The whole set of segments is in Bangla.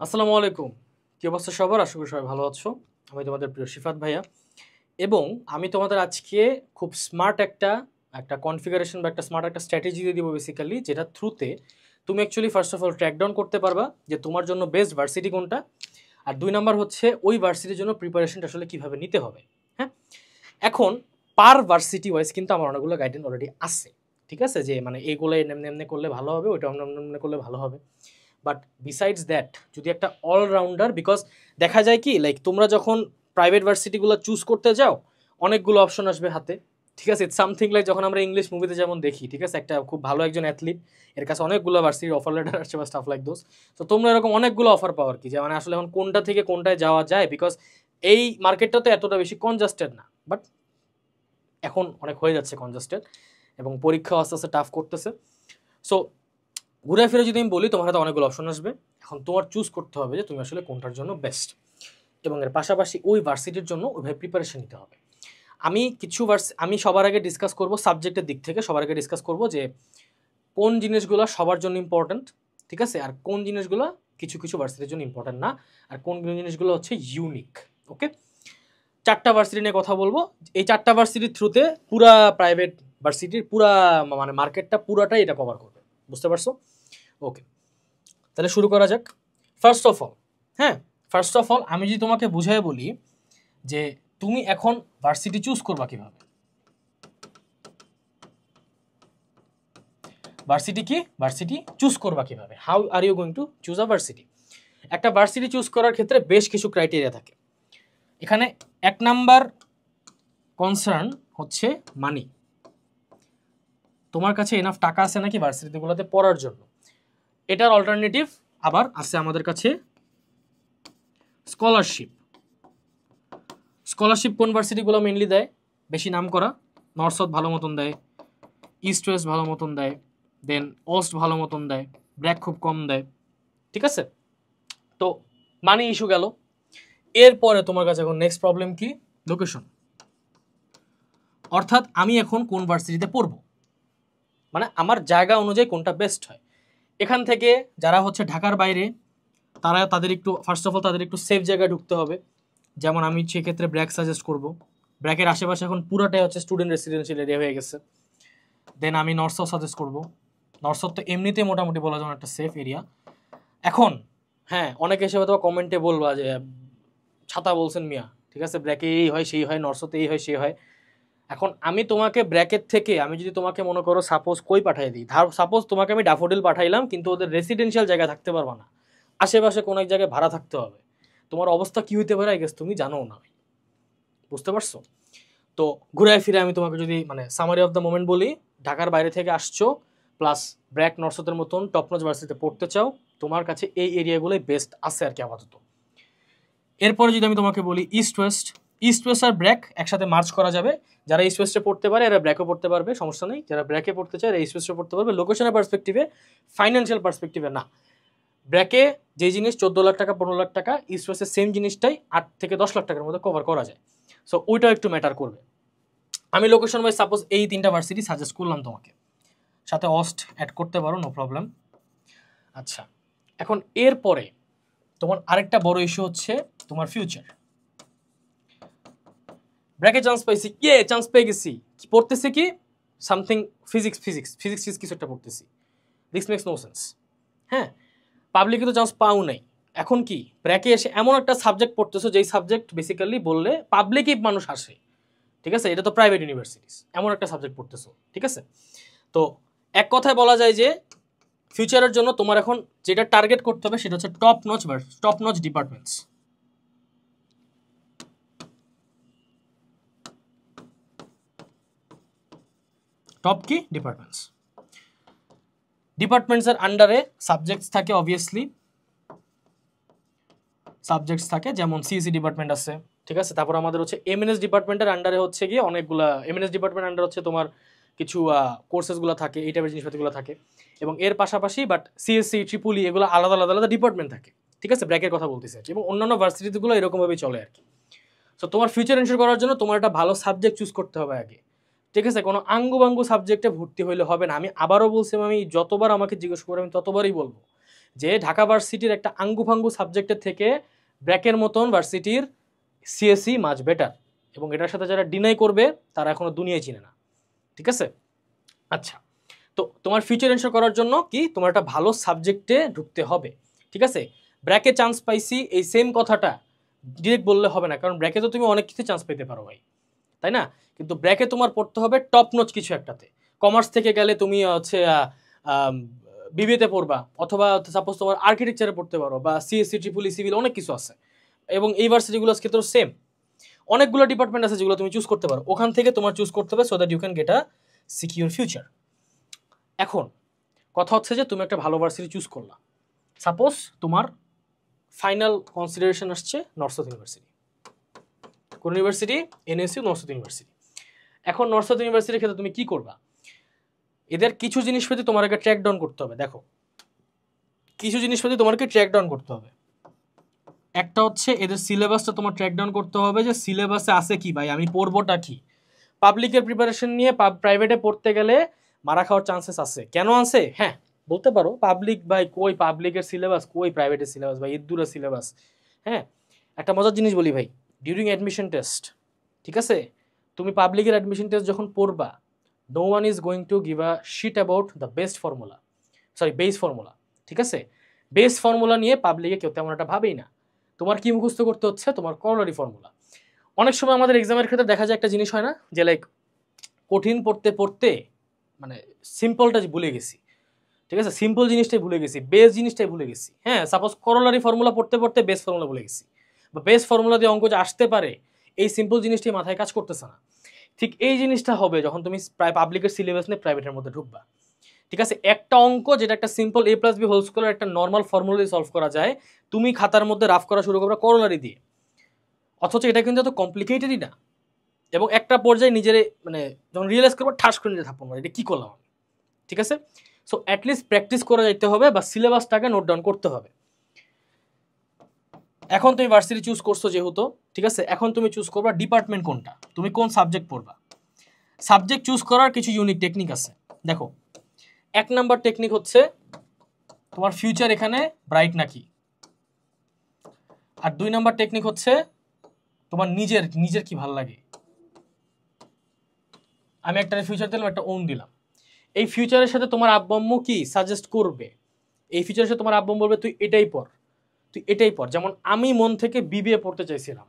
আসসালামু আলাইকুম। কি অবস্থা সবার? আশা করি সবাই ভালো আছো। আমি তোমাদের প্রিয় শিফাত ভাইয়া এবং আমি তোমাদের আজকে খুব স্মার্ট একটা কনফিগারেশন বা একটা স্মার্ট একটা স্ট্র্যাটেজি দিয়ে দিব বেসিক্যালি, যেটা থ্রুতে তুমি actually first of all track down করতে পারবা যে তোমার জন্য বেস্ট ভার্সিটি কোনটা, আর ২ নাম্বার হচ্ছে ওই ভার্সিটির জন্য প্রিপারেশনটা আসলে কিভাবে নিতে হবে। হ্যাঁ? এখন পার ভার্সিটি ওয়াইজ কিন্তু আমার অনেকগুলো গাইডলাইন অলরেডি আছে। ঠিক আছে? যে মানে এগুলো এমনি এমনি করলে ভালো হবে, ওইটা অন্য এমনি করলে ভালো হবে। বাট বিসাইডস দ্যাট যদি একটা অলরাউন্ডার, বিকজ দেখা যায় কি লাইক তোমরা যখন প্রাইভেট ভার্সিটিগুলো চুজ করতে যাও অনেকগুলো অপশন আসবে হাতে। ঠিক আছে? ইটস সামথিং লাইক যখন আমরা ইংলিশ মুভিতে যেমন দেখি, ঠিক আছে, একটা খুব ভালো একজন অ্যাথলিট, এর কাছে অনেকগুলো ভার্সিটির অফার লেটার আসছে বা স্টাফ লাইক দোস। তো তোমরা এরকম অনেকগুলো অফার পাওয়ার কি, যে মানে আসলে এখন কোনটা থেকে কোনটায় যাওয়া যায়, বিকজ এই মার্কেটটা তো এতটা বেশি কনজাস্টেড না, বাট এখন অনেক হয়ে যাচ্ছে কনজাস্টেড এবং পরীক্ষা আস্তে আস্তে টাফ করতেছে। সো ঘুরে ফিরে যদি আমি বলি, তোমার হাতে অনেকগুলো অপশন আসবে। এখন তোমার চুজ করতে হবে যে তুমি আসলে কোনটার জন্য বেস্ট, এবং এর পাশাপাশি ওই ভার্সিটির জন্য ওইভাবে প্রিপারেশন নিতে হবে। আমি সবার আগে ডিসকাস করব সাবজেক্টের দিক থেকে, সবার আগে ডিসকাস করব যে কোন জিনিসগুলো সবার জন্য ইম্পর্ট্যান্ট, ঠিক আছে, আর কোন জিনিসগুলো কিছু কিছু ভার্সিটির জন্য ইম্পর্ট্যান্ট না, আর কোন জিনিসগুলো হচ্ছে ইউনিক। ওকে, 4টা ভার্সিটি নিয়ে কথা বলবো। এই 4টা ভার্সিটির থ্রুতে পুরা প্রাইভেট ভার্সিটির পুরা মানে মার্কেটটা পুরাটাই এটা কভার করবে। বুঝতে পারছো? ওকে, তাহলে শুরু করা যাক। ফার্স্ট অফ অল, হ্যাঁ, ফার্স্ট অফ অল আমি যদি তোমাকে বুঝাই বলি যে তুমি এখন ভার্সিটি চুজ করবা কিভাবে। ভার্সিটি চুজ করবা কিভাবে, how are you going to choose a varsity. একটা ভার্সিটি চুজ করার ক্ষেত্রে বেশ কিছু ক্রাইটেরিয়া থাকে। এখানে 1 নাম্বার কনসার্ন হচ্ছে মানি। তোমার কাছে এনাফ টাকা আছে নাকি ভার্সিটিগুলোতে পড়ার জন্য। এটার অল্টারনেটিভ আবার আছে আমাদের কাছে স্কলারশিপ। স্কলারশিপ কোন ভার্সিটিগুলো মেনলি দেয়? বেশি নাম করা, নর্থ সাউথ ভালো মতন দেয়, ইস্ট ওয়েস্ট ভালো মতন দেয়, দেন ওস্ট ভালো মতন দেয়, ব্র্যাক খুব কম দেয়। ঠিক আছে? তো মানি ইস্যু গেল। এরপরে তোমার কাছে এখন নেক্সট প্রবলেম কি? লোকেশন। অর্থাৎ আমি এখন কোন ভার্সিটিতে পড়বো, মানে আমার জায়গা অনুযায়ী কোনটা বেস্ট হয়। এখান থেকে যারা হচ্ছে ঢাকার বাইরে, তাদের একটু ফার্স্ট অফ অল তাদের একটু সেফ জায়গায় ঢুকতে হবে। যেমন আমি সেক্ষেত্রে ব্র্যাক সাজেস্ট করব। ব্র্যাকের আশেপাশে এখন পুরোটাই হচ্ছে স্টুডেন্ট রেসিডেন্সিয়াল এরিয়া হয়ে গেছে। দেন আমি নর্থ সাউথ সাজেস্ট করবো। নর্থ সাউথ তো এমনিতেই মোটামুটি বলা যায় একটা সেফ এরিয়া। এখন হ্যাঁ, অনেকে এসে হয়তো কমেন্টে বলবা যে ছাতা বলছেন মিয়া, ঠিক আছে, ব্র্যাকে এই হয় সেই হয়, নর্থ সাউথে এই হয় সেই হয়। এখন আমি তোমাকে ব্র্যাকেট থেকে আমি যদি তোমাকে মনে করো সাপোজ কই পাঠাই দিই, সাপোজ তোমাকে আমি ড্যাফোডিল পাঠাইলাম, কিন্তু ওদের রেসিডেন্সিয়াল জায়গায় থাকতে পারবা না, আশেপাশে কোনো এক জায়গায় ভাড়া থাকতে হবে। তোমার অবস্থা কি হইতে পারে আই গেস তুমি জানো না। বুঝতে পারছো? তো ঘুরায় ফিরে আমি তোমাকে যদি মানে সামারি অফ দ্য মোমেন্ট বলি, ঢাকার বাইরে থেকে আসছো প্লাস ব্র্যাক নর্থসাউথের মতন টপ নচ ভার্সিটিতে পড়তে চাও, তোমার কাছে এই এরিয়াগুলোই বেস্ট আছে আর কি আপাতত। এরপরে যদি আমি তোমাকে বলি ইস্ট ওয়েস্ট আর ব্র্যাক একসাথে মার্চ করা যাবে। যারা ইস্ট ওয়েস্টে পড়তে পারে এরা ব্র্যাকও পড়তে পারবে, সমস্যা নেই। যারা ব্র্যাকে পড়তে চায় এরা ইস্ট ওয়েস্টে পড়তে পারবে, লোকেশনের পার্সপেক্টিভে, ফাইন্যান্সিয়াল পার্সপেক্টিভে না। ব্র্যাকে যে জিনিস 14 লাখ টাকা 15 লাখ টাকা, ইস্ট ওয়েস্টে সেম জিনিসটাই 8 থেকে 10 লাখ টাকার মধ্যে কভার করা যায়। সো ওইটাও একটু ম্যাটার করবে। আমি লোকেশন ওয়াইজ সাপোজ এই 3টা ভার্সিটি সাজেস্ট করলাম তোমাকে, সাথে অস্ট অ্যাড করতে পারো, নো প্রবলেম। আচ্ছা, এখন এরপরে তোমার আরেকটা বড় ইস্যু হচ্ছে তোমার ফিউচার। ব্র্যাকে চান্স পাইছি, চান্স পেয়ে গেছি, কি পড়তেছে কি সামথিং ফিজিক্স কিছু একটা পড়তেছি, দিস মেক্স নো সেন্স। হ্যাঁ, পাবলিকে তো চান্স পাও নাই, এখন কি ব্র্যাকে এসে এমন একটা সাবজেক্ট পড়তেছো যেই সাবজেক্ট বেসিক্যালি বললে পাবলিকই মানুষ আসে। ঠিক আছে, এটা তো প্রাইভেট ইউনিভার্সিটিস, এমন একটা সাবজেক্ট পড়তেছো। ঠিক আছে, তো এক কথায় বলা যায় যে ফিউচারের জন্য তোমার এখন যেটা টার্গেট করতে হবে সেটা হচ্ছে টপ নচ ডিপার্টমেন্টস। টপ কি ডিপার্টমেন্টসের আন্ডারে সাবজেক্টস থাকে, অবভিয়াসলি সাবজেক্টস থাকে, যেমন সিএসসি ডিপার্টমেন্ট আছে। ঠিক আছে, তারপর আমাদের হচ্ছে এমএনএস ডিপার্টমেন্টের আন্ডারে হচ্ছে গিয়ে অনেকগুলা, এমএনএস ডিপার্টমেন্ট আন্ডার হচ্ছে তোমার কিছু কোর্সেসগুলো থাকে, এই টাইপের জিনিসপাতিগুলো থাকে। এবং এর পাশাপাশি বাট সিএসসি ট্রিপুলি এগুলো আলাদা আলাদা আলাদা ডিপার্টমেন্ট থাকে। ঠিক আছে, ব্র্যাকের কথা বলতেছি আর কি, এবং অন্যান্য ভার্সিটিগুলো এরকমভাবেই চলে আর কি। সো তোমার ফিউচার এনশিওর করার জন্য তোমার একটা ভালো সাবজেক্ট চুজ করতে হবে আগে। ঠিক আছে, কোনো আঙ্গুবাঙ্গু সাবজেক্টে ভর্তি হইলে হবে না। আমি আবারও বলছি, আমি যতবার আমাকে জিজ্ঞেস করে আমি ততবারই বলবো যে ঢাকা ভার্সিটির একটা আঙ্গুফাঙ্গু সাবজেক্টের থেকে ব্র্যাকের মতন ভার্সিটির সিএসসি মাচ বেটার, এবং এটার সাথে যারা ডিনাই করবে তারা এখনো দুনিয়ায় চিনে না। ঠিক আছে? আচ্ছা, তো তোমার ফিউচার এনশিওর করার জন্য কি তোমার একটা ভালো সাবজেক্টে ঢুকতে হবে। ঠিক আছে? ব্র্যাকে চান্স পাইছি এই সেম কথাটা ডিরেক্ট বললে হবে না, কারণ ব্র্যাকে তো তুমি অনেক কিছু চান্স পেতে পারো ভাই, তাই না? কিন্তু ব্র্যাকে তোমার পড়তে হবে টপ নোচ কিছু একটাতে। কমার্স থেকে গেলে তুমি হচ্ছে বিবিএতে পড়বা, অথবা সাপোজ তোমার আর্কিটেকচারে পড়তে পারো, বা সিএসসি ট্রিপলি সিভিল অনেক কিছু আছে, এবং এই ভার্সিটিগুলো আজকে তো সেম অনেকগুলো ডিপার্টমেন্ট আছে যেগুলো তুমি চুজ করতে পারো। ওখান থেকে তোমার চুজ করতে হবে so that you can get a secure future. এখন কথা হচ্ছে যে তুমি একটা ভালো ভার্সিটি চুজ করলা, সাপোজ তোমার ফাইনাল কনসিডারেশন আসছে নর্থ সাউথ ইউনিভার্সিটি। কোন university? NSU, north south university. এখন নর্থ সাউথ ইউনিভার্সিটির ক্ষেত্রে তুমি কি করবা? এদের কিছু জিনিসপাতি তোমার আগে ট্র্যাক ডাউন করতে হবে। দেখো, কিছু জিনিসপাতি তোমাকে ট্র্যাক ডাউন করতে হবে। একটা হচ্ছে এদের সিলেবাসটা তোমার ট্র্যাক ডাউন করতে হবে, যে সিলেবাসে আছে কি ভাই, আমি পড়বোটা কি। পাবলিকের প্রিপারেশন নিয়ে প্রাইভেটে পড়তে গেলে মারা খাওয়ার চান্সেস আছে। কেন আছে? হ্যাঁ, বলতে পারো পাবলিক ভাই কই, পাবলিকের সিলেবাস কই, প্রাইভেটের সিলেবাস ভাই ইদ্দুরের সিলেবাস। হ্যাঁ, একটা মজার জিনিস বলি ভাই, ডিউরিং অ্যাডমিশন টেস্ট, ঠিক আছে, তুমি পাবলিকের অ্যাডমিশন টেস্ট যখন পড়বা, no one is going to give a shit about the best formula, sorry base formula. ঠিক আছে? বেস ফর্মুলা নিয়ে পাবলিকে কেউ তেমন একটা ভাবেই না। তোমার কি মুখস্থ করতে হচ্ছে? তোমার করোলারি ফর্মুলা। অনেক সময় আমাদের এক্সামের ক্ষেত্রে দেখা যায় একটা জিনিস হয় না, যে লাইক কঠিন পড়তে পড়তে মানে সিম্পলটা ভুলে গেছি। ঠিক আছে? সিম্পল জিনিসটাই ভুলে গেছি, বেস জিনিসটাই ভুলে গেছি। হ্যাঁ, সাপোজ করোলারি ফর্মুলা পড়তে পড়তে বেস ফর্মুলা ভুলে গেছি, বা বেস ফর্মুলা দিয়ে অঙ্ক যে আসতে পারে এই সিম্পল জিনিসটি মাথায় কাজ করতেছে না। ঠিক এই জিনিসটা হবে যখন তুমি প্রায় পাবলিকের সিলেবাস নিয়ে প্রাইভেটের মধ্যে ঢুকবা। ঠিক আছে? একটা অঙ্ক যেটা একটা simple a plus B whole square একটা নর্মাল ফর্মুলা দিয়ে সলভ করা যায়, তুমি খাতার মধ্যে রাফ করা শুরু করবে করোলারি দিয়ে, অথচ এটা কিন্তু এত কমপ্লিকেটেডই না। এবং একটা পর্যায়ে নিজের মানে যখন রিয়েলাইজ করবো ঠাস করে নিজে থাপ্পড় মারে, এটা কী করলাম আমি। ঠিক আছে? সো অ্যাটলিস্ট প্র্যাকটিস করে যাইতে হবে, বা সিলেবাসটাকে নোট ডাউন করতে হবে। এখন তুমি ভার্সিটি চুজ করছো যেহেতু, ঠিক আছে, এখন তুমি চুজ করবা ডিপার্টমেন্ট কোনটা, তুমি কোন সাবজেক্ট পড়বা। সাবজেক্ট চুজ করার কিছু ইউনিক টেকনিক আছে। দেখো, 1 নাম্বার টেকনিক হচ্ছে তোমার ফিউচার এখানে ব্রাইট নাকি, আর 2 নাম্বার টেকনিক হচ্ছে তোমার নিজের নিজের কি ভালো লাগে। আমি একটা ফিউচার দিলাম, একটা ওন দিলাম, এই ফিউচারের সাথে তোমার আব্বু আম্মু কি সাজেস্ট করবে, এই ফিউচারের সাথে তোমার আব্বু বলবে তুই এটাই পড়, তুই এটাই পড়। যেমন আমি মন থেকে বিবিএ পড়তে চাইছিলাম,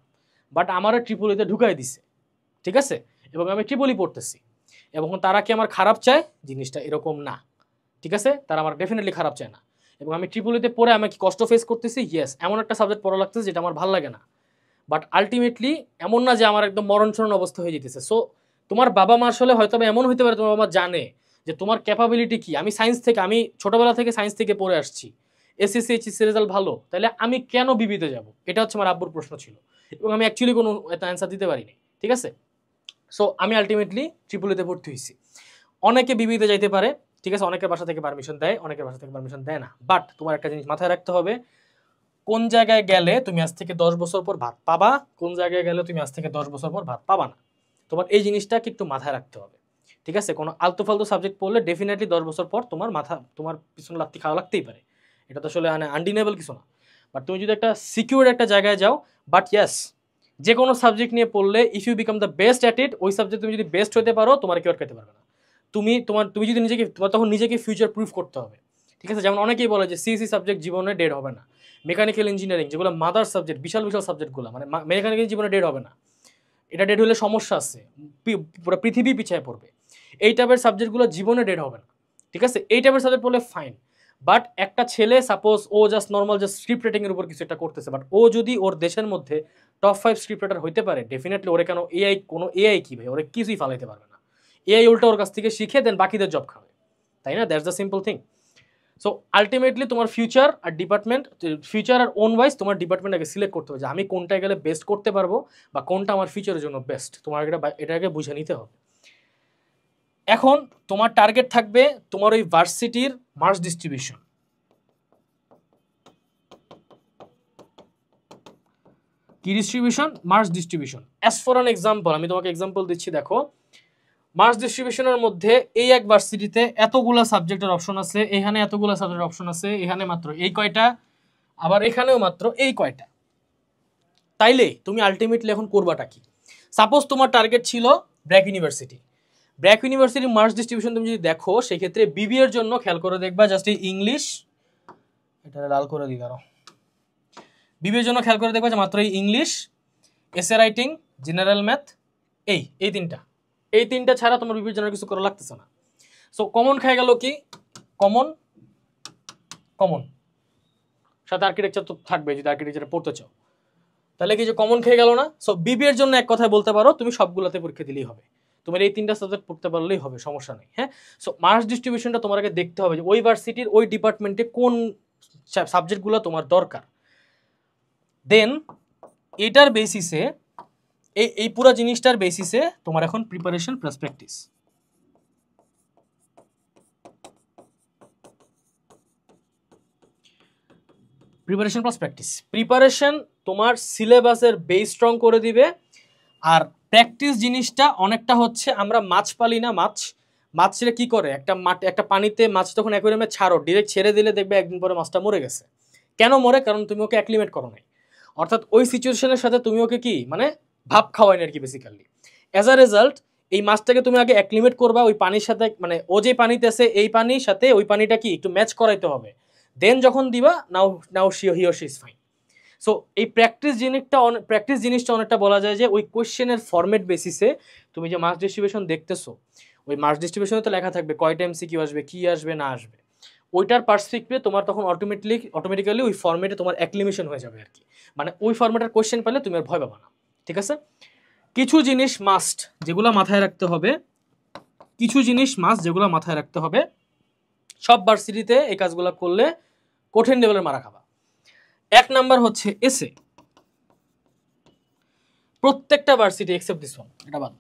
বাট আমারও ট্রিপলিতে ঢুকাই দিছে। ঠিক আছে? এবং আমি ট্রিপলি পড়তেছি, এবং তারা কি আমার খারাপ চায়? জিনিসটা এরকম না। ঠিক আছে? তারা আমার ডেফিনেটলি খারাপ চায় না। এবং আমি ট্রিপলিতে পড়ে আমি কি কষ্ট ফেস করতেছি? ইয়েস, এমন একটা সাবজেক্ট পড়া লাগতেছে যেটা আমার ভালো লাগে না, বাট আলটিমেটলি এমন না যে আমার একদম মরণচরণ অবস্থা হয়ে যেতেছে। সো তোমার বাবা মা আসলে হয়তো এমন হতে পারে, তোমার বাবা মা জানে যে তোমার ক্যাপাবিলিটি কি। আমি সায়েন্স থেকে, আমি ছোটবেলা থেকে সায়েন্স থেকে পড়ে আসছি, এসএসসি এইচএসসি রেজাল্ট ভালো, তাহলে আমি কেন বিবিতে যাব? এটা হচ্ছে আমার আব্বুর প্রশ্ন ছিল, এবং আমি অ্যাকচুয়ালি কোনো অ্যান্সার দিতে পারিনি। ঠিক আছে? সো আমি আলটিমেটলি ট্রিপলিতে ভর্তি হয়েছি। অনেকে বিবিতে যাইতে পারে, ঠিক আছে, অনেকের বাসা থেকে পারমিশন দেয়, অনেকের বাসা থেকে পারমিশন দেয় না। বাট তোমার একটা জিনিস মাথায় রাখতে হবে, কোন জায়গায় গেলে তুমি আজ থেকে 10 বছর পর ভাত পাবা, কোন জায়গায় গেলে তুমি আজ থেকে 10 বছর পর ভাত পাবা না। তোমার এই জিনিসটাকে একটু মাথায় রাখতে হবে। ঠিক আছে? কোনো আলতু ফালতু সাবজেক্ট পড়লে ডেফিনেটলি 10 বছর পর তোমার পিছনে লাত্তি খাওয়া লাগতেই পারে। এটা তো আসলে আনডিনেবল কিছু না। বাট তুমি যদি একটা সিকিউর একটা জায়গায় যাও, বাট ইয়াস, যে কোনো সাবজেক্ট নিয়ে পড়লে if you become the best at it, ওই সাবজেক্ট তুমি যদি বেস্ট হতে পারো, তোমার কেউ আটকাতে পারবে না। তুমি যদি তোমার তখন নিজেকে ফিউচার প্রুফ করতে হবে। ঠিক আছে? যেমন অনেকেই বলে যে সিএসসি সাবজেক্ট জীবনে ডেড হবে না, মেকানিক্যাল ইঞ্জিনিয়ারিং যেগুলো মাদার সাবজেক্ট, বিশাল বিশাল সাবজেক্টগুলো, মানে মেকানিক্যাল জীবনে ডেড হবে না, এটা ডেড হলে সমস্যা আছে, পুরো পৃথিবী পিছিয়ে পড়বে। এই টাইপের সাবজেক্টগুলো জীবনে ডেড হবে না। ঠিক আছে? এই টাইপের সাবজেক্ট পড়লে ফাইন। বাট একটা ছেলে সাপোজ ও জাস্ট নর্মাল জাস্ট স্ক্রিপ্ট রাইটিংয়ের উপর কিছু একটা করতেছে, বাট ও যদি ওর দেশের মধ্যে টপ 5 স্ক্রিপ্ট রাইটার হইতে পারে, ডেফিনেটলি ওরে কেন এআই কি ভাই, ওরে কিছুই ফালাইতে পারবে না। এআই উল্টা ওর কাছ থেকে শিখে দেন বাকিদের জব খাবে, তাই না? That's the simple thing. So ultimately তোমার ফিউচার আর ডিপার্টমেন্ট, ফিউচার আর ওন ওয়াইজ তোমার ডিপার্টমেন্ট আগে সিলেক্ট করতে হবে যে আমি কোনটায় গেলে বেস্ট করতে পারবো, বা কোনটা আমার ফিউচারের জন্য বেস্ট, তোমার এটাকে বুঝে নিতে হবে। এখন তোমার টার্গেট থাকবে তোমার ওই ভার্সিটির মার্কস ডিস্ট্রিবিউশন। কি distribution? Marks distribution. As for an example, আমি তোমাকে এক্সাম্পল দিচ্ছি। দেখো, মার্কস ডিস্ট্রিবিউশনের মধ্যে এই এক ভার্সিটিতে এতগুলা সাবজেক্টের অপশন আছে, এখানে এতগুলা সাবজেক্টের অপশন আছে, এখানে মাত্র এই কয়টা, আবার এখানেও মাত্র এই কয়টা। তাইলে তুমি আলটিমেটলি এখন করবাটা কি? সাপোজ তোমার টার্গেট ছিল ব্র্যাক ইউনিভার্সিটি। ব্র্যাক ইউনিভার্সিটির মার্কস ডিস্ট্রিবিউশন তুমি যদি দেখো, সেই ক্ষেত্রে বিবি এর জন্য খেয়াল করে দেখবা জাস্ট এই ইংলিশ, এটা লাল করে দিই দাঁড়াও, বিবি এর জন্য খেয়াল করে দেখবা যে মাত্র এই English, essay writing, general math, এই তিনটা ছাড়া তোমার বিবির জন্য কিছু করা লাগতেছে না। সো কমন খাই গেল কি? কমন কমন সাথে আর্কিটেকচার তো থাকবে, যদি আর্কিটেকচার পড়তে চাও তাহলে কি যে কমন খেয়ে গেল না? সো বিবি এর জন্য এক কথায় বলতে পারো তুমি সবগুলোতে পরীক্ষা দিলেই হবে, তোমার এই তিনটা সাবজেক্ট পড়তে পারলেই হবে, সমস্যা নেই। হ্যাঁ, সো মার্কস ডিস্ট্রিবিউশনটা তোমার আগে দেখতে হবে যে ওই ভার্সিটির ওই ডিপার্টমেন্টে কোন সাবজেক্টগুলো তোমার দরকার। দেন এটার বেসিসে, এই পুরো জিনিসটার বেসিসে তোমার এখন preparation plus practice. Preparation plus practice, preparation তোমার সিলেবাসের বেস স্ট্রং করে দিবে, আর প্র্যাকটিস জিনিসটা অনেকটা হচ্ছে আমরা মাছ পালি না, মাছ ছেড়ে কি করে, একটা পানিতে মাছ তখন অ্যাকোয়ারিয়ামে ছাড়ো, ডিরেক্ট ছেড়ে দিলে দেখবে একদিন পরে মাছটা মরে গেছে। কেন মরে? কারণ তুমি ওকে অ্যাক্লিমেট করো নাই, অর্থাৎ ওই সিচুয়েশনের সাথে তুমি ওকে কি মানে ভাব খাওয়াই আর কি বেসিক্যালি। অ্যাজ আ রেজাল্ট এই মাছটাকে তুমি আগে অ্যাক্লিমেট করবা ওই পানির সাথে, মানে ও যে পানিতে আছে এই পানির সাথে ওই পানিটা কি একটু ম্যাচ করাইতে হবে, দেন যখন দিবা now he or she is fine. So এই প্র্যাকটিস জিনিসটা অনেকটা বলা যায় যে ওই কোয়েশ্চেনের ফরম্যাট বেসিসে তুমি যে মার্কস ডিস্ট্রিবিউশন দেখতেছো, ওই মার্কস ডিস্ট্রিবিউশনে তো লেখা থাকবে কয়টা এমসিকিউ আসবে, কি আসবে না আসবে, ওইটার পার্সপেক্টিভে তোমার তখন অটোমেটিক্যালি ওই ফরম্যাটে তোমার অ্যাক্লিমেশন হয়ে যাবে আর কি, মানে ওই ফরম্যাটের কোয়েশ্চেন পেলে তুমি আর ভয় পাবা না। ঠিক আছে, কিছু জিনিস মাস্ট যেগুলো মাথায় রাখতে হবে, সব ভার্সিটিতে এই কাজগুলো করলে কঠিন লেভেলের মারা খাবা। এক নাম্বার হচ্ছে এসে, প্রত্যেকটা ভার্সিটি এক্সেপ্ট দিস ওয়ান, এটা বাদ,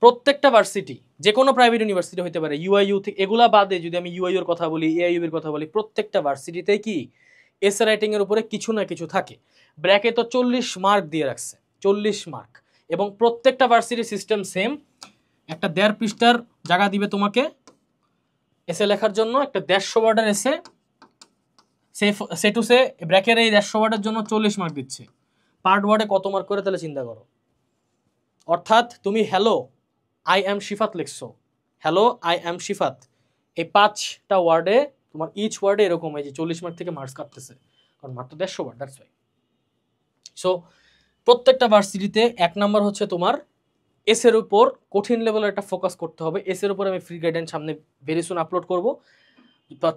প্রত্যেকটা ভার্সিটি যে কোনো প্রাইভেট ইউনিভার্সিটি হতে পারে, ইউআইইউ থেকে এগুলা বাদে যদি আমি ইউআইইউর কথা বলি, এআইইউর কথা বলি, প্রত্যেকটা ভার্সিটিতে কি এসে রাইটিং এর উপরে কিছু না কিছু থাকে। ব্র্যাকে তো 40 মার্ক দিয়ে রাখছে, 40 মার্ক, এবং প্রত্যেকটা ভার্সিটির সিস্টেম সেম, একটা 1.5 পৃষ্ঠার জায়গা দিবে তোমাকে এসে লেখার জন্য, একটা 150 ওয়ার্ডের এসে, সে টু সে ব্র্যাকের এই 150 ওয়ার্ডের জন্য 40 মার্ক দিচ্ছে, পার্ট ওয়ার্ডে কত মার্ক করে তাহলে চিন্তা করো। অর্থাৎ তুমি হ্যালো আই অ্যাম শিফাত লিখছো, হ্যালো আই অ্যাম শিফাত, এই 5টা ওয়ার্ডে তোমার ইচ ওয়ার্ডে এরকম এই যে 40 মার্ক থেকে মার্কস কাটতেছে, কারণ মাত্র 150 ওয়ার্ড, দ্যাটস ওয়াই। সো প্রত্যেকটা ভার্সিটিতে 1 নাম্বার হচ্ছে তোমার এসের উপর কঠিন লেভেলের একটা ফোকাস করতে হবে। এসের উপর আমি ফ্রি গাইডেন্স সামনে ভেরি সুন আপলোড করবো,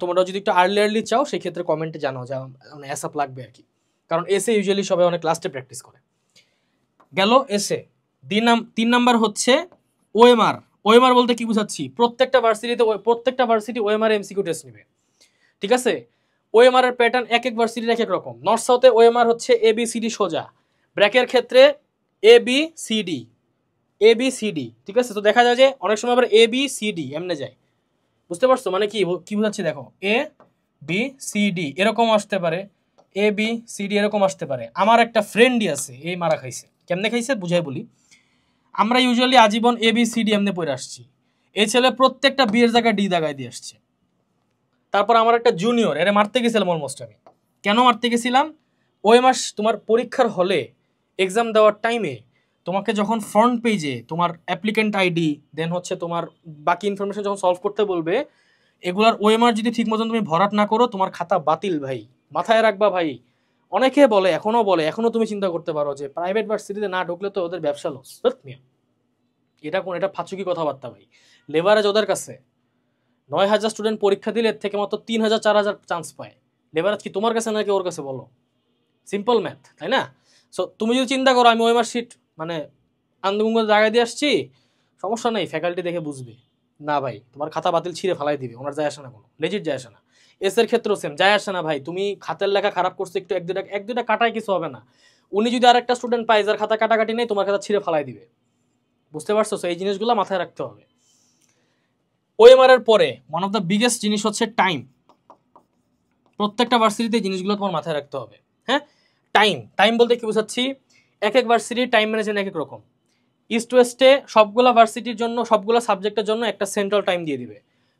তোমরা যদি একটু আর্লি চাও সেক্ষেত্রে কমেন্টে জানাও যে মানে অ্যাসাপ লাগবে আর কি, কারণ এসে ইউজুয়ালি সবাই অনেক লাস্টে প্র্যাকটিস করে। গেল এসে। 3 নাম্বার হচ্ছে ওএমআর। ওএমআর বলতে কি বুঝাচ্ছি, প্রত্যেকটা ভার্সিটি ওএমআর এমসিকিউ টেস্ট নেবে, ঠিক আছে। ওএমআর এর প্যাটার্ন এক এক ভার্সিটির এক এক রকম। নর্থ সাউথে ওএমআর হচ্ছে এবিসিডি সোজা, ব্র্যাকের ক্ষেত্রে এবিসিডি, ঠিক আছে। তো দেখা যায় যে অনেক সময় আবার এবিসিডি এমনে যায়, বুঝতে পারছো মানে কি বুঝাচ্ছি দেখো, এবিসিডি এরকম আসতে পারে, এবিসিডি এরকম আসতে পারে। আমার একটা ফ্রেন্ডই আছে এই মারা খাইছে, কেমনে খাইছে বুঝাই বলি। আমরা ইউজুয়ালি আজীবন এবিসিডি এমনি পড়ে আসছি, এই ছেলে প্রত্যেকটা বি এর জায়গায় ডি দাগায় দিয়ে আসছে। তারপর আমার একটা জুনিয়র, এরে মারতে গেছিলাম অলমোস্ট আমি। কেন মারতে গেছিলাম, ওই মাস তোমার পরীক্ষার হলে এক্সাম দেওয়ার টাইমে তোমাকে যখন ফ্রন্ট পেজে তোমার অ্যাপ্লিকেন্ট আইডি দেন হচ্ছে তোমার বাকি ইনফরমেশন যখন সলভ করতে বলবে, এগুলার ওএমআর যদি ঠিক মতন তুমি ভরাট না করো তোমার খাতা বাতিল ভাই, মাথায় রাখবা ভাই। অনেকে বলে, এখনো তুমি চিন্তা করতে পারো যে প্রাইভেট ভার্সিটিতে না ঢুকলে তো ওদের ব্যবসা লস। এটা ফাঁচুকি কথাবার্তা ভাই। লেভারেজ ওদের কাছে, 9,000 স্টুডেন্ট পরীক্ষা দিলে এর থেকে মাত্র 3,000 4,000 চান্স পায়। লেভারেজ কি তোমার কাছে নাকি ওর কাছে, বলো? সিম্পল ম্যাথ, তাই না? সো তুমি যদি চিন্তা করো আমি ওএমআর শিট মানে আন্দুঙ্গ জায়গায় দিয়ে আসছি, সমস্যা নেই, ফ্যাকাল্টি দেখে বুঝবে না ভাই, তোমার খাতা বাতিল ছিঁড়ে ফালাই দিবে, ওনার যায় আসে না, কোনো লেজিট যায় আসে না। এসের ক্ষেত্রেও সেম, যায় আসে না ভাই, তুমি খাতের লেখা খারাপ করছো একটু, এক দুইটা কাটায় কিছু হবে না। উনি যদি আরেকটা স্টুডেন্ট পায় যার খাতা কাটাকাটি নেই, তোমার খাতা ছিঁড়ে ফালাই দিবে, বুঝতে পারছো? এই জিনিসগুলো মাথায় রাখতে হবে। ওএমআর এর পরে ওয়ান অফ দ্য বিগেস্ট জিনিস হচ্ছে টাইম। প্রত্যেকটা ভার্সিটিতে জিনিসগুলো তোমার মাথায় রাখতে হবে। হ্যাঁ, টাইম বলতে কি বোঝাচ্ছি, এক এক ভার্সিটির টাইম ম্যানেজমেন্ট এক এক রকম। ইস্ট ওয়েস্টে সবগুলা ভার্সিটির জন্য সবগুলা সাবজেক্টের জন্য একটা সেন্ট্রাল টাইম দিয়ে দিবে।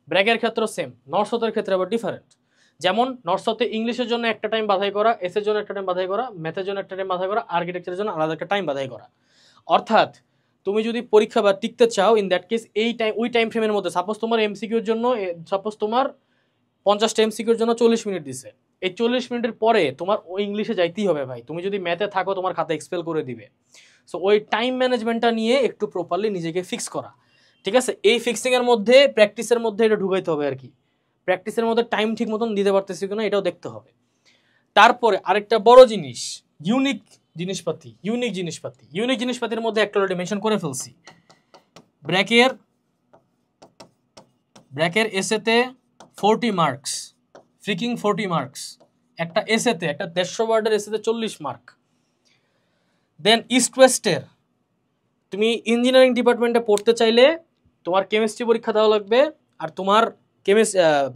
ব্র্যাকের ক্ষেত্রেও সেম, নর্থ সাউথের ক্ষেত্রে আবার ডিফারেন্ট। যেমন নর্থ সাউথে ইংলিশের জন্য একটা টাইম বাছাই করা, এসের জন্য একটা টাইম বাছাই করা, ম্যাথের জন্য একটা টাইম বাছাই করা, আর্কিটেকচারের জন্য আলাদা একটা টাইম বাছাই করা। অর্থাৎ তুমি যদি পরীক্ষা বা টিকতে চাও ইন দ্যাট কেস ওই টাইম ফ্রেমের মধ্যে, সাপোজ তোমার এমসিকিউর জন্য সাপোজ তোমার 50টা এমসিকিউর জন্য 40 মিনিট দিছে, এই 40 মিনিটের পরে তোমার ওই ইংলিশে যাইতেই হবে ভাই। তুমি যদি ম্যাথে থাকো তোমার খাতা এক্সপেল করে দিবে। সো ওই টাইম ম্যানেজমেন্টটা নিয়ে একটু প্রপারলি নিজেকে ফিক্স করা, ঠিক আছে? এই ফিক্সিংয়ের মধ্যে প্র্যাকটিসের মধ্যে এটা ঢুকাইতে হবে আর কি। প্র্যাকটিসের মধ্যে টাইম ঠিক মতন দিতে পারতেছি কিনা এটাও দেখতে হবে। তারপরে আরেকটা বড় জিনিস, ইউনিক জিনিসপাতির মধ্যে একটা অলরেডি মেনশন করে ফেলছি। ব্র্যাকের এসেতে 40 মার্কস, ফ্রিকিং 40 মার্কস একটা এসেতে, একটা 150 ওয়ার্ডের এসেতে 40 মার্ক। দেন ইস্ট ওয়েস্টের তুমি ইঞ্জিনিয়ারিং ডিপার্টমেন্টে পড়তে চাইলে তোমার কেমিস্ট্রি পরীক্ষা দেওয়া লাগবে, আর তোমার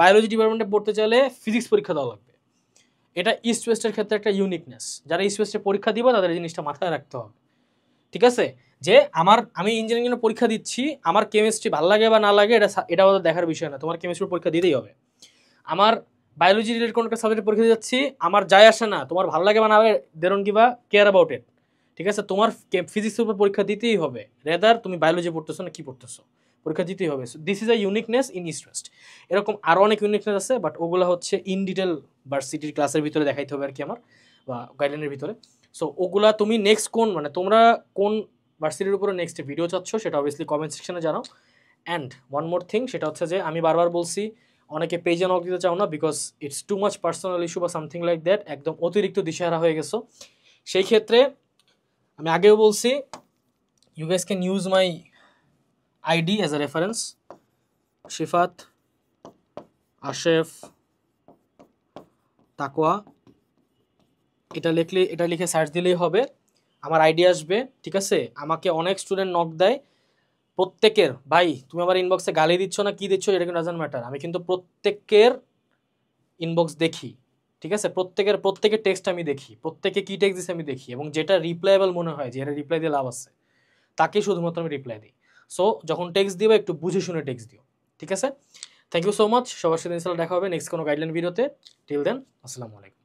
বায়োলজি ডিপার্টমেন্টে পড়তে চাইলে ফিজিক্স পরীক্ষা দেওয়া লাগবে। এটা ইস্ট ওয়েস্টের ক্ষেত্রে একটা ইউনিকনেস। যারা ইস্ট ওয়েস্টে পরীক্ষা দিবে তাদের এই জিনিসটা মাথায় রাখতে হবে, ঠিক আছে? যে আমি ইঞ্জিনিয়ারিং পরীক্ষা দিচ্ছি, আমার কেমিস্ট্রি ভালো লাগে বা না লাগে এটা আমাদের দেখার বিষয় না, তোমার কেমিস্ট্রি পরীক্ষা দিতেই হবে। আমার বায়োলজি রিলেটেড কোনো একটা সাবজেক্টে পরীক্ষা দিয়ে যাচ্ছি, আমার যায় আসে না, তোমার ভালো লাগে বা না লাগে, they don't give a care about it, ঠিক আছে? তোমার ফিজিক্সের উপর পরীক্ষা দিতেই হবে, রেদার তুমি বায়োলজি পড়তেছো না কি পড়তেছো, পরীক্ষা দিতেই হবে। This is a uniqueness in east West. এরকম আরও অনেক ইউনিকনেস আছে, বাট ওগুলো হচ্ছে ইন ডিটেল ভার্সিটির ক্লাসের ভিতরে দেখাইতে হবে আর কি আমার, বা গাইডলাইনের ভিতরে। সো ওগুলা তুমি নেক্সট তোমরা কোন ভার্সিটির উপরে নেক্সট ভিডিও চাচ্ছ সেটা অবভিয়াসলি কমেন্ট সেকশনে জানাও। অ্যান্ড ওয়ান মোর থিং, সেটা হচ্ছে যে আমি বারবার বলছি অনেকে পেজে নক দিতে চাও না, because it's too much personal issue বা সামথিং লাইক দ্যাট, একদম অতিরিক্ত দিশেহারা হয়ে গেছো। সেই ক্ষেত্রে আমি আগেও বলছি, you guys can use my ID as a reference, Shifat Ashef Taqwa, এটা লিখে সার্চ দিলেই হবে, আমার আইডি আসবে, ঠিক আছে? আমাকে অনেক স্টুডেন্ট নক দেয়, প্রত্যেকের, ভাই তুমি আমার ইনবক্সে গালি দিচ্ছ না কি দিচ্ছ এটা কিন্তু ডাজন্ট ম্যাটার, আমি কিন্তু প্রত্যেকের ইনবক্স দেখি, ঠিক আছে? প্রত্যেকের টেক্সট আমি দেখি, প্রত্যেকে কি টেক্সট দিচ্ছে আমি দেখি, এবং যেটা রিপ্লাইবল মনে হয়, যেটা রিপ্লাই দিয়ে লাভ আছে, তাকে শুধুমাত্র আমি রিপ্লাই দিই। সো যখন টেক্সট দিও একটু বুঝে শুনে টেক্সট দিও, ঠিক আছে? Thank you so much. সবার সাথে ইনশাআল্লাহ দেখা হবে নেক্সট কোনো গাইডলাইন ভিডিওতে। টিল দেন, আসসালামু আলাইকুম।